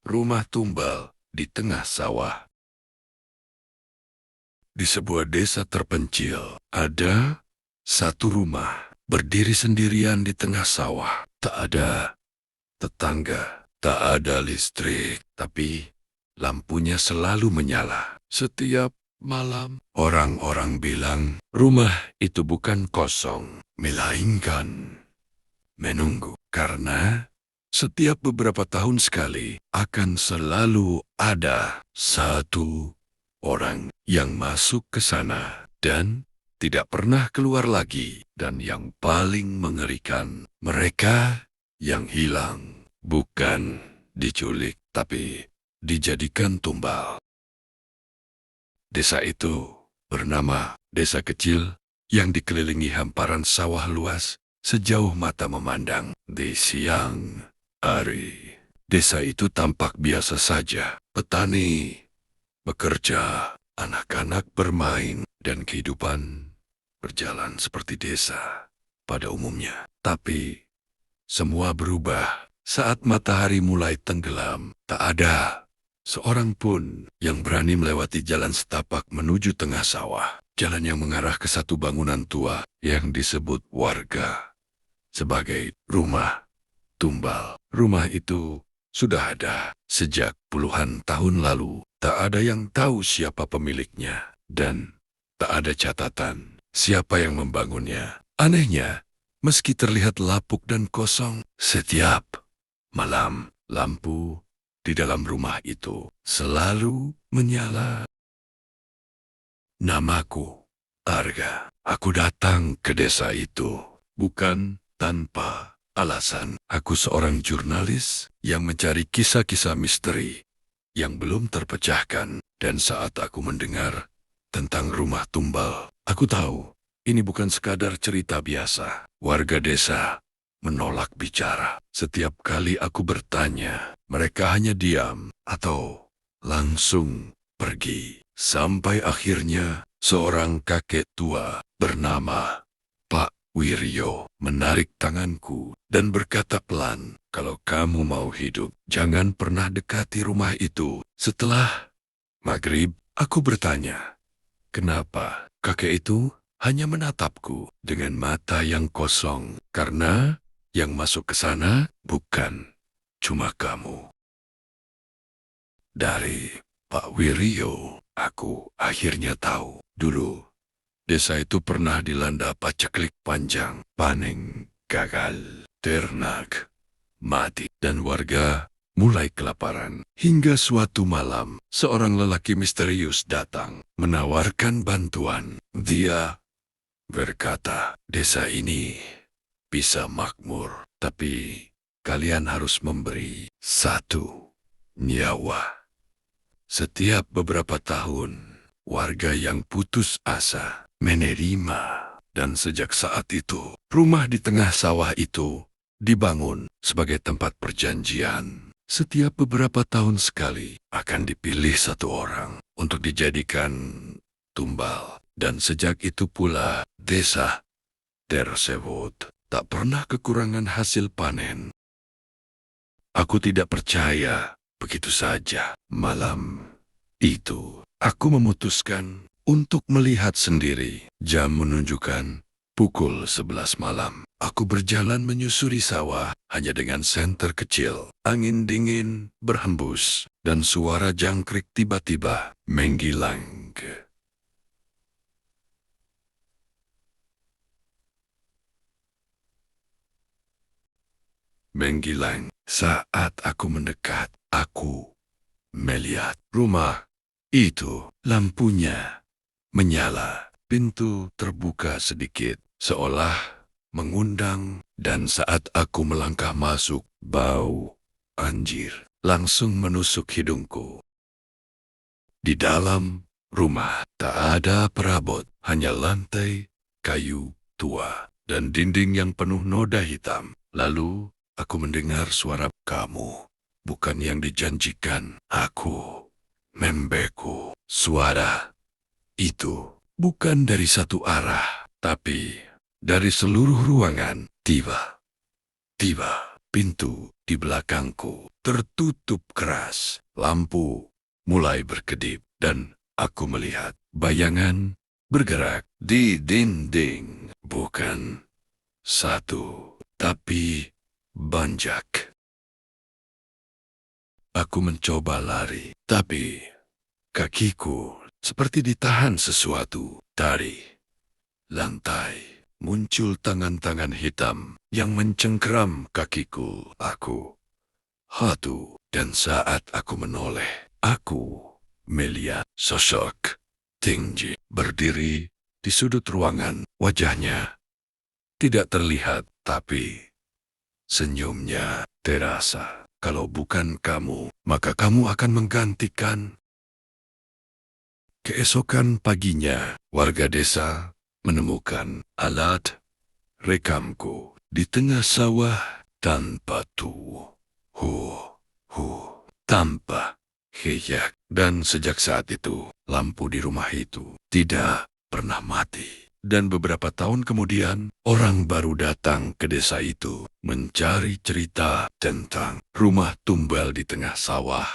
Rumah tumbal di tengah sawah. Di sebuah desa terpencil, ada satu rumah berdiri sendirian di tengah sawah. Tak ada tetangga, tak ada listrik, tapi lampunya selalu menyala. Setiap malam, orang-orang bilang rumah itu bukan kosong, melainkan menunggu. Karena setiap beberapa tahun sekali akan selalu ada satu orang yang masuk ke sana dan tidak pernah keluar lagi. Dan yang paling mengerikan, mereka yang hilang bukan diculik, tapi dijadikan tumbal. Desa itu bernama Desa Kecil yang dikelilingi hamparan sawah luas sejauh mata memandang. Di siang hari, desa itu tampak biasa saja. Petani bekerja, anak-anak bermain, dan kehidupan berjalan seperti desa pada umumnya. Tapi semua berubah saat matahari mulai tenggelam. Tak ada seorang pun yang berani melewati jalan setapak menuju tengah sawah. Jalan yang mengarah ke satu bangunan tua yang disebut warga sebagai rumah tumbal. Rumah itu sudah ada sejak puluhan tahun lalu. Tak ada yang tahu siapa pemiliknya, dan tak ada catatan siapa yang membangunnya. Anehnya, meski terlihat lapuk dan kosong, setiap malam lampu di dalam rumah itu selalu menyala. Namaku Arga. Aku datang ke desa itu bukan tanpa alasan. Aku seorang jurnalis yang mencari kisah-kisah misteri yang belum terpecahkan. Dan saat aku mendengar tentang rumah tumbal, aku tahu ini bukan sekadar cerita biasa. Warga desa menolak bicara. Setiap kali aku bertanya, mereka hanya diam atau langsung pergi. Sampai akhirnya seorang kakek tua bernama Pak Wiryo menarik tanganku dan berkata pelan, "Kalau kamu mau hidup, jangan pernah dekati rumah itu." Setelah maghrib, aku bertanya, kenapa kakek itu hanya menatapku dengan mata yang kosong? Karena yang masuk ke sana bukan cuma kamu. Dari Pak Wiryo, aku akhirnya tahu. Dulu, desa itu pernah dilanda paceklik panjang. Panen gagal, ternak mati, dan warga mulai kelaparan. Hingga suatu malam, seorang lelaki misterius datang menawarkan bantuan. Dia berkata, desa ini bisa makmur, tapi kalian harus memberi satu nyawa. Setiap beberapa tahun, warga yang putus asa menerima. Dan sejak saat itu, rumah di tengah sawah itu dibangun sebagai tempat perjanjian. Setiap beberapa tahun sekali akan dipilih satu orang untuk dijadikan tumbal. Dan sejak itu pula, desa tersebut tak pernah kekurangan hasil panen. Aku tidak percaya begitu saja. Malam itu, aku memutuskan untuk melihat sendiri. Jam menunjukkan pukul 11 malam. Aku berjalan menyusuri sawah hanya dengan senter kecil. Angin dingin berhembus dan suara jangkrik tiba-tiba menghilang. Saat aku mendekat, aku melihat rumah itu. Lampunya menyala, pintu terbuka sedikit, seolah mengundang. Dan saat aku melangkah masuk, bau anjir langsung menusuk hidungku. Di dalam rumah tak ada perabot, hanya lantai kayu tua dan dinding yang penuh noda hitam. Lalu aku mendengar suara, "Kamu bukan yang dijanjikan." Aku membeku. Suara itu bukan dari satu arah, tapi dari seluruh ruangan. Tiba-tiba pintu di belakangku tertutup keras. Lampu mulai berkedip dan aku melihat bayangan bergerak di dinding. Bukan satu, tapi banyak. Aku mencoba lari, tapi kakiku seperti ditahan sesuatu. Dari lantai muncul tangan-tangan hitam yang mencengkeram kakiku. Aku hatu, dan saat aku menoleh, aku melihat sosok tinggi berdiri di sudut ruangan. Wajahnya tidak terlihat, tapi senyumnya terasa. Kalau bukan kamu, maka kamu akan menggantikan. Keesokan paginya, warga desa menemukan alat rekamku di tengah sawah tanpa tanpa hiyak. Dan sejak saat itu, lampu di rumah itu tidak pernah mati. Dan beberapa tahun kemudian, orang baru datang ke desa itu mencari cerita tentang rumah tumbal di tengah sawah.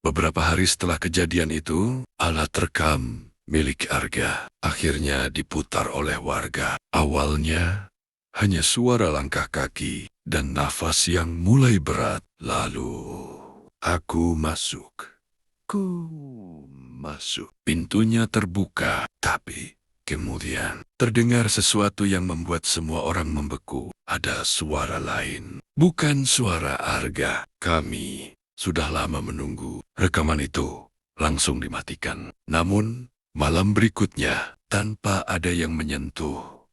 Beberapa hari setelah kejadian itu, alat rekam milik Arga akhirnya diputar oleh warga. Awalnya, hanya suara langkah kaki dan nafas yang mulai berat. Lalu, aku masuk. Pintunya terbuka, tapi kemudian terdengar sesuatu yang membuat semua orang membeku. Ada suara lain, bukan suara Arga. Kami sudah lama menunggu. Rekaman itu langsung dimatikan. Namun, malam berikutnya, tanpa ada yang menyentuh,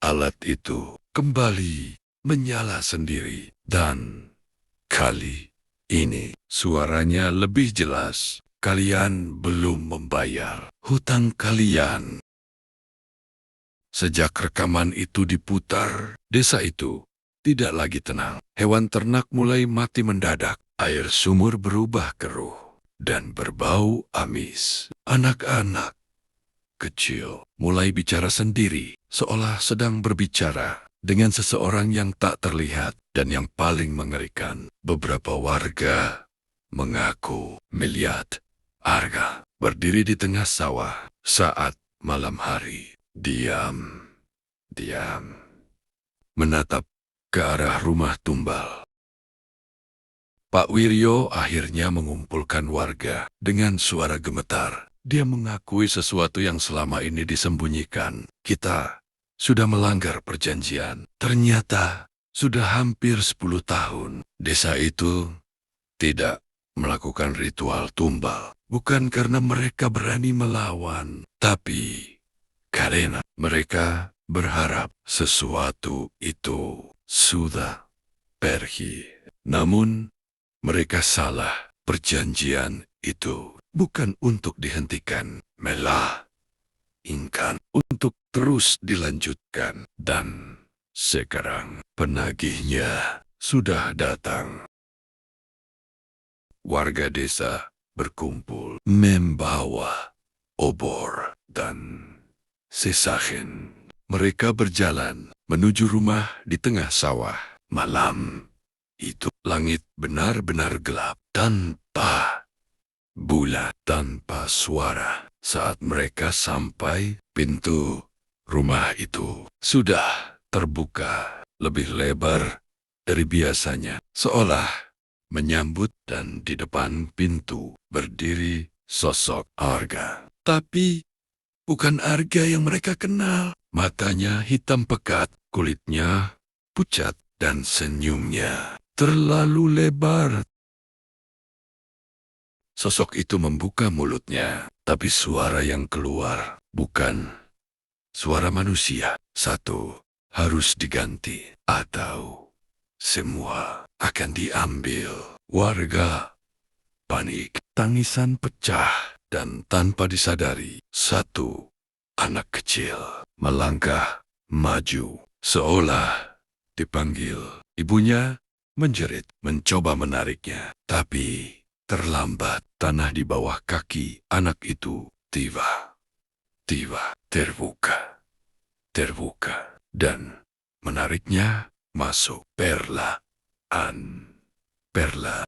alat itu kembali menyala sendiri. Dan kali ini suaranya lebih jelas. Kalian belum membayar hutang kalian. Sejak rekaman itu diputar, desa itu tidak lagi tenang. Hewan ternak mulai mati mendadak. Air sumur berubah keruh dan berbau amis. Anak-anak kecil mulai bicara sendiri, seolah sedang berbicara dengan seseorang yang tak terlihat. Dan yang paling mengerikan, beberapa warga mengaku melihat Arga berdiri di tengah sawah saat malam hari. Diam, menatap ke arah rumah tumbal. Pak Wiryo akhirnya mengumpulkan warga dengan suara gemetar. Dia mengakui sesuatu yang selama ini disembunyikan. Kita sudah melanggar perjanjian. Ternyata sudah hampir 10 tahun desa itu tidak melakukan ritual tumbal. Bukan karena mereka berani melawan, tapi karena mereka berharap sesuatu itu sudah pergi. Namun, mereka salah. Perjanjian itu bukan untuk dihentikan, melainkan untuk terus dilanjutkan. Dan sekarang penagihnya sudah datang. Warga desa berkumpul membawa obor dan sesajen. Mereka berjalan menuju rumah di tengah sawah. Malam itu langit benar-benar gelap, tanpa bulan, tanpa suara. Saat mereka sampai, pintu rumah itu sudah terbuka lebih lebar dari biasanya, seolah menyambut. Dan di depan pintu berdiri sosok Arga. Tapi bukan Arga yang mereka kenal. Matanya hitam pekat, kulitnya pucat, dan senyumnya terlalu lebar. Sosok itu membuka mulutnya, tapi suara yang keluar bukan suara manusia. Satu harus diganti, atau semua akan diambil. Warga panik, tangisan pecah, dan tanpa disadari, satu anak kecil melangkah maju, seolah dipanggil. Ibunya menjerit, mencoba menariknya, tapi terlambat. Tanah di bawah kaki anak itu tiba-tiba terbuka, dan menariknya masuk. Perla. Perla.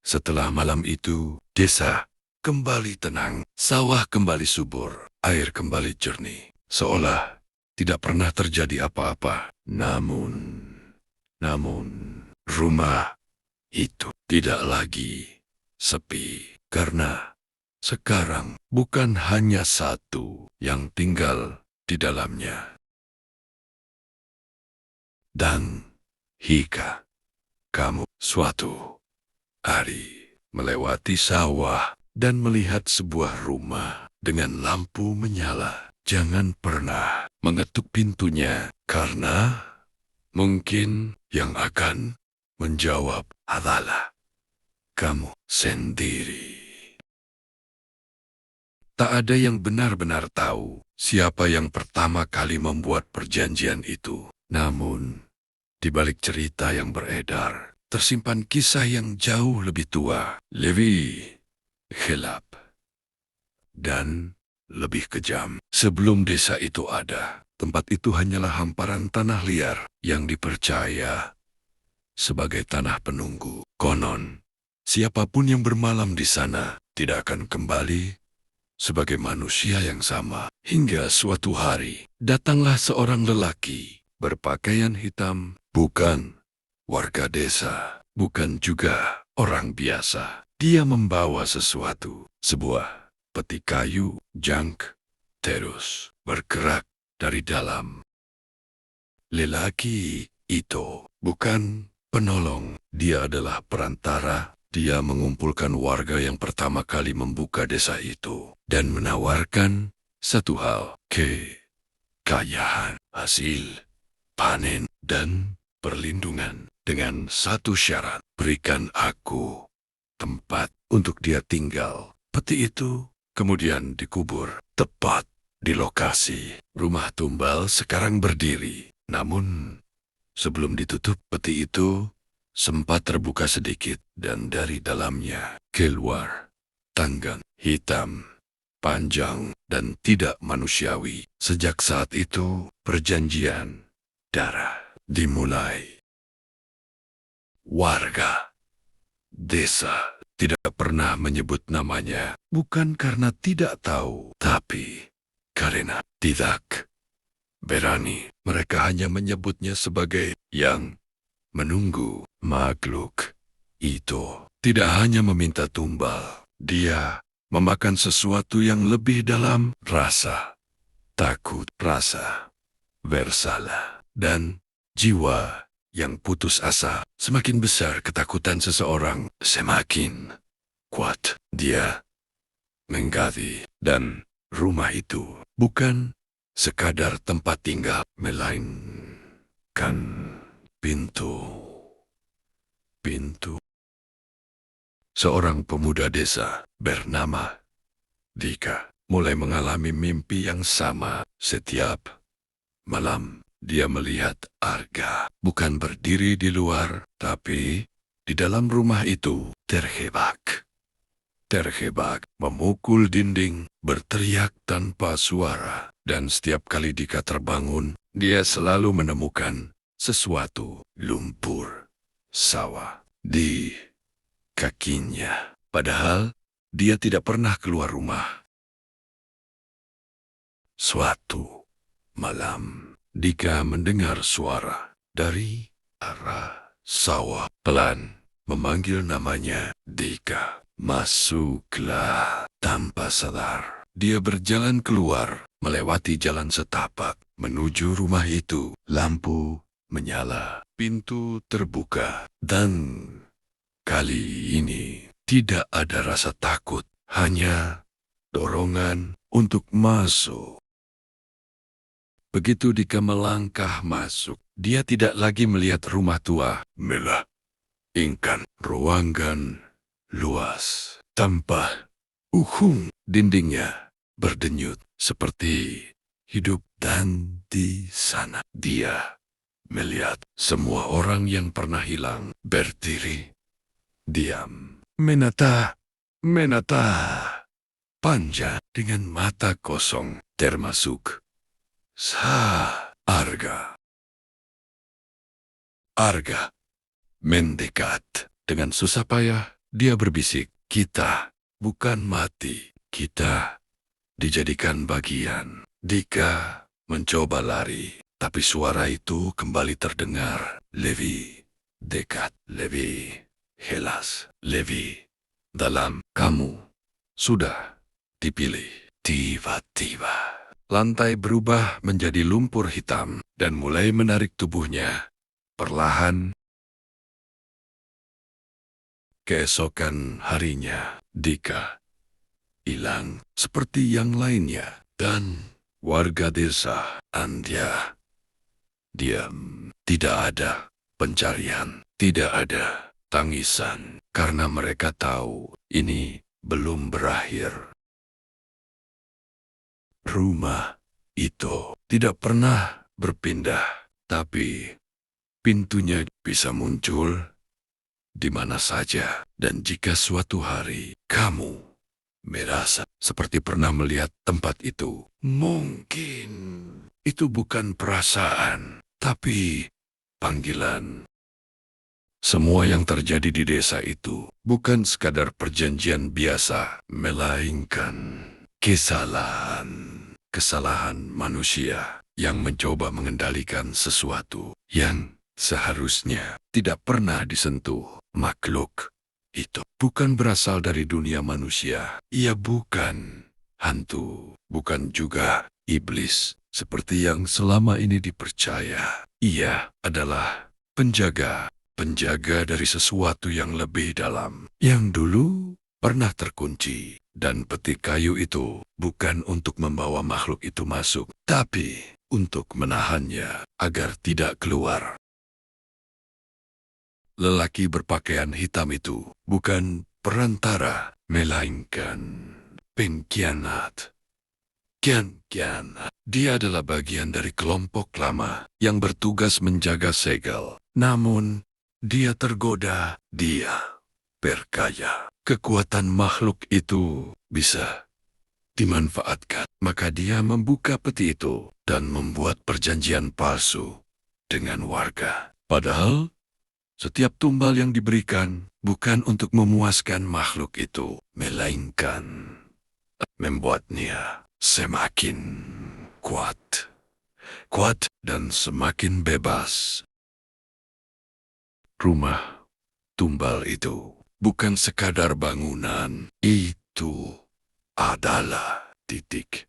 Setelah malam itu, desa kembali tenang. Sawah kembali subur. Air kembali jernih. Seolah tidak pernah terjadi apa-apa. Namun, rumah itu tidak lagi sepi. Karena sekarang bukan hanya satu yang tinggal di dalamnya. Dan jika kamu suatu hari melewati sawah dan melihat sebuah rumah dengan lampu menyala, jangan pernah mengetuk pintunya, karena mungkin yang akan menjawab adalah kamu sendiri. Tak ada yang benar-benar tahu siapa yang pertama kali membuat perjanjian itu. Namun, di balik cerita yang beredar, tersimpan kisah yang jauh lebih tua, lebih gelap, dan lebih kejam. Sebelum desa itu ada, tempat itu hanyalah hamparan tanah liar yang dipercaya sebagai tanah penunggu. Konon, siapapun yang bermalam di sana tidak akan kembali sebagai manusia yang sama. Hingga suatu hari, datanglah seorang lelaki berpakaian hitam, bukan warga desa, bukan juga orang biasa. Dia membawa sesuatu, sebuah peti kayu, jangk, terus bergerak dari dalam. Lelaki itu bukan penolong, dia adalah perantara. Dia mengumpulkan warga yang pertama kali membuka desa itu dan menawarkan satu hal, kekayaan, hasil panen, dan perlindungan, dengan satu syarat: berikan aku tempat untuk dia tinggal. Peti itu kemudian dikubur tepat di lokasi rumah tumbal sekarang berdiri. Namun, sebelum ditutup, peti itu sempat terbuka sedikit, dan dari dalamnya keluar tangan hitam, panjang, dan tidak manusiawi. Sejak saat itu, perjanjian darah dimulai. Warga desa tidak pernah menyebut namanya, bukan karena tidak tahu, tapi karena tidak berani. Mereka hanya menyebutnya sebagai yang menunggu. Makhluk itu tidak hanya meminta tumbal, dia memakan sesuatu yang lebih dalam: rasa takut, rasa bersalah, dan jiwa yang putus asa. Semakin besar ketakutan seseorang, semakin kuat dia mengganti. Dan rumah itu bukan sekadar tempat tinggal, melainkan pintu. Seorang pemuda desa bernama Dika mulai mengalami mimpi yang sama. Setiap malam dia melihat Arga bukan berdiri di luar, tapi di dalam rumah itu, terjebak, memukul dinding, berteriak tanpa suara. Dan setiap kali Dika terbangun, dia selalu menemukan sesuatu, lumpur sawah di kakinya. Padahal dia tidak pernah keluar rumah. Suatu malam, Dika mendengar suara dari arah sawah, pelan memanggil namanya. Dika, masuklah. Tanpa sadar, dia berjalan keluar, melewati jalan setapak, menuju rumah itu. Lampu menyala, pintu terbuka, dan kali ini tidak ada rasa takut, hanya dorongan untuk masuk. Begitu Dika melangkah masuk, dia tidak lagi melihat rumah tua, melainkan ruangan luas tanpa dindingnya berdenyut seperti hidup. Dan di sana dia melihat semua orang yang pernah hilang berdiri diam, menata panjang dengan mata kosong, termasuk Arga. Arga mendekat. Dengan susah payah, dia berbisik, "Kita bukan mati. Kita dijadikan bagian." Dika mencoba lari, tapi suara itu kembali terdengar. Lebih dekat, lebih jelas, lebih dalam. Kamu sudah dipilih. Tiba-tiba, lantai berubah menjadi lumpur hitam dan mulai menarik tubuhnya. Perlahan, keesokan harinya, Dika hilang seperti yang lainnya. Dan warga desa Andya diam. Tidak ada pencarian, tidak ada tangisan, karena mereka tahu ini belum berakhir. Rumah itu tidak pernah berpindah, tapi pintunya bisa muncul di mana saja. Dan jika suatu hari kamu merasa seperti pernah melihat tempat itu, mungkin itu bukan perasaan, tapi panggilan. Semua yang terjadi di desa itu bukan sekadar perjanjian biasa, melainkan kesalahan manusia yang mencoba mengendalikan sesuatu yang seharusnya tidak pernah disentuh. Makhluk itu bukan berasal dari dunia manusia. Ia bukan hantu, bukan juga iblis seperti yang selama ini dipercaya. Ia adalah penjaga dari sesuatu yang lebih dalam, yang dulu pernah terkunci. Dan peti kayu itu bukan untuk membawa makhluk itu masuk, tapi untuk menahannya agar tidak keluar. Lelaki berpakaian hitam itu bukan perantara, melainkan pengkhianat. Dia adalah bagian dari kelompok lama yang bertugas menjaga segel. Namun, dia tergoda, dia perkaya. Kekuatan makhluk itu bisa dimanfaatkan. Maka dia membuka peti itu dan membuat perjanjian palsu dengan warga. Padahal, setiap tumbal yang diberikan bukan untuk memuaskan makhluk itu, melainkan membuatnya semakin kuat dan semakin bebas. Rumah tumbal itu bukan sekadar bangunan, itu adalah titik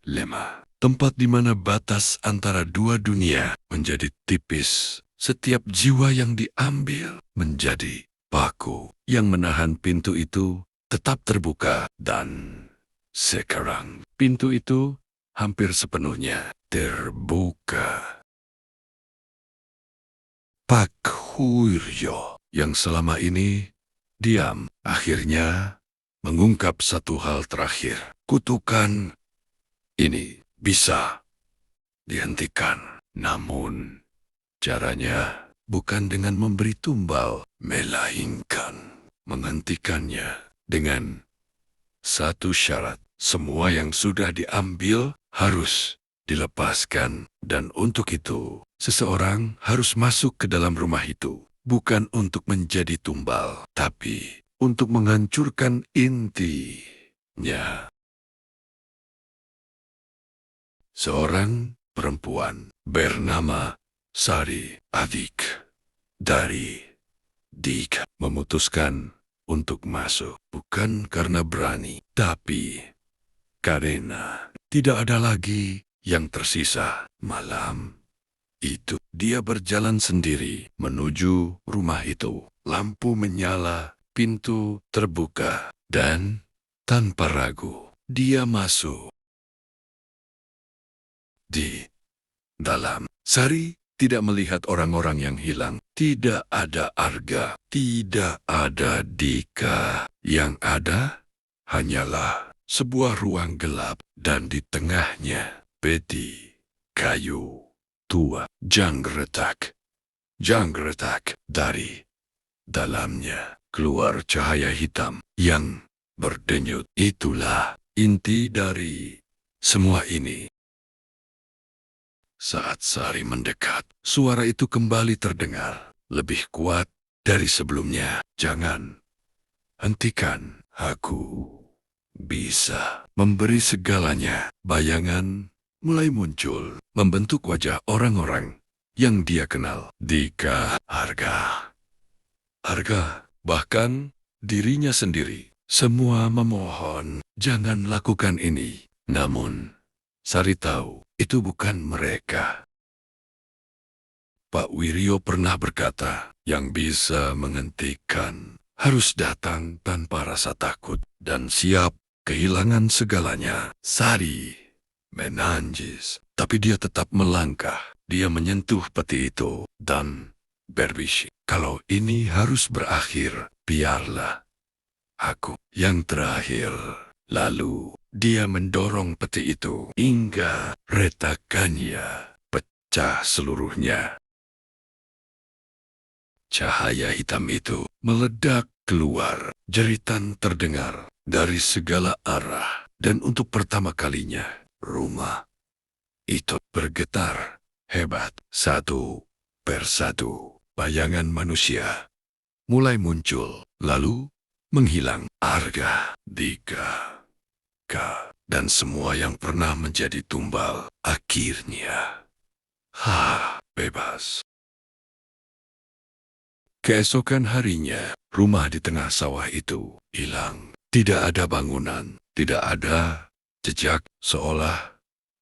lemah. Tempat di mana batas antara dua dunia menjadi tipis. Setiap jiwa yang diambil menjadi paku yang menahan pintu itu tetap terbuka. Dan sekarang pintu itu hampir sepenuhnya terbuka. Pak Huryo yang selama ini diam, akhirnya mengungkap satu hal terakhir. Kutukan ini bisa dihentikan, namun caranya bukan dengan memberi tumbal, melainkan menghentikannya dengan satu syarat. Semua yang sudah diambil harus dilepaskan, dan untuk itu seseorang harus masuk ke dalam rumah itu. Bukan untuk menjadi tumbal, tapi untuk menghancurkan intinya. Seorang perempuan bernama Sari, adik dari Dika, memutuskan untuk masuk. Bukan karena berani, tapi karena tidak ada lagi yang tersisa. Malam itu, dia berjalan sendiri menuju rumah itu. Lampu menyala, pintu terbuka, dan tanpa ragu, dia masuk. Di dalam, Sari tidak melihat orang-orang yang hilang. Tidak ada Arga, tidak ada Dika. Yang ada hanyalah sebuah ruang gelap, dan di tengahnya peti kayu tua. Jangretak. Dari dalamnya keluar cahaya hitam yang berdenyut. Itulah inti dari semua ini. Saat Sari mendekat, suara itu kembali terdengar, lebih kuat dari sebelumnya. Jangan hentikan, aku bisa memberi segalanya. Bayangan mulai muncul, membentuk wajah orang-orang yang dia kenal. Dika, Harga, bahkan dirinya sendiri. Semua memohon, jangan lakukan ini. Namun, Sari tahu, itu bukan mereka. Pak Wiryo pernah berkata, yang bisa menghentikan harus datang tanpa rasa takut dan siap kehilangan segalanya. Sari menangis, tapi dia tetap melangkah. Dia menyentuh peti itu dan berbisik, kalau ini harus berakhir, biarlah aku yang terakhir. Lalu, dia mendorong peti itu hingga retakannya pecah seluruhnya. Cahaya hitam itu meledak keluar, jeritan terdengar dari segala arah, dan untuk pertama kalinya, rumah itu bergetar hebat. Satu persatu, bayangan manusia mulai muncul, lalu menghilang. Harga, Dika, dan semua yang pernah menjadi tumbal, akhirnya bebas. Keesokan harinya, rumah di tengah sawah itu hilang. Tidak ada bangunan, tidak ada jejak, seolah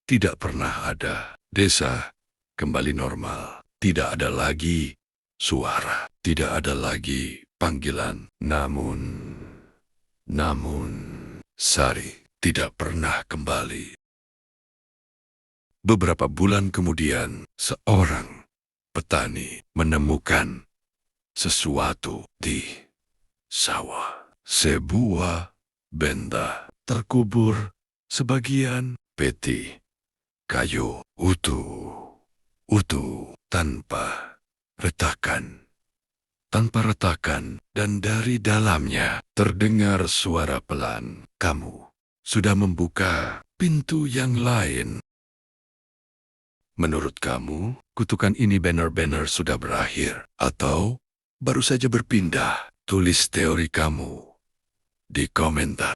tidak pernah ada. Desa kembali normal. Tidak ada lagi suara, tidak ada lagi panggilan. Namun, Sari tidak pernah kembali. Beberapa bulan kemudian, seorang petani menemukan sesuatu di sawah. Sebuah benda terkubur, sebagian peti kayu utuh tanpa retakan. Dan dari dalamnya terdengar suara pelan. Kamu sudah membuka pintu yang lain. Menurut kamu, kutukan ini benar-benar sudah berakhir atau baru saja berpindah? Tulis teori kamu di komentar.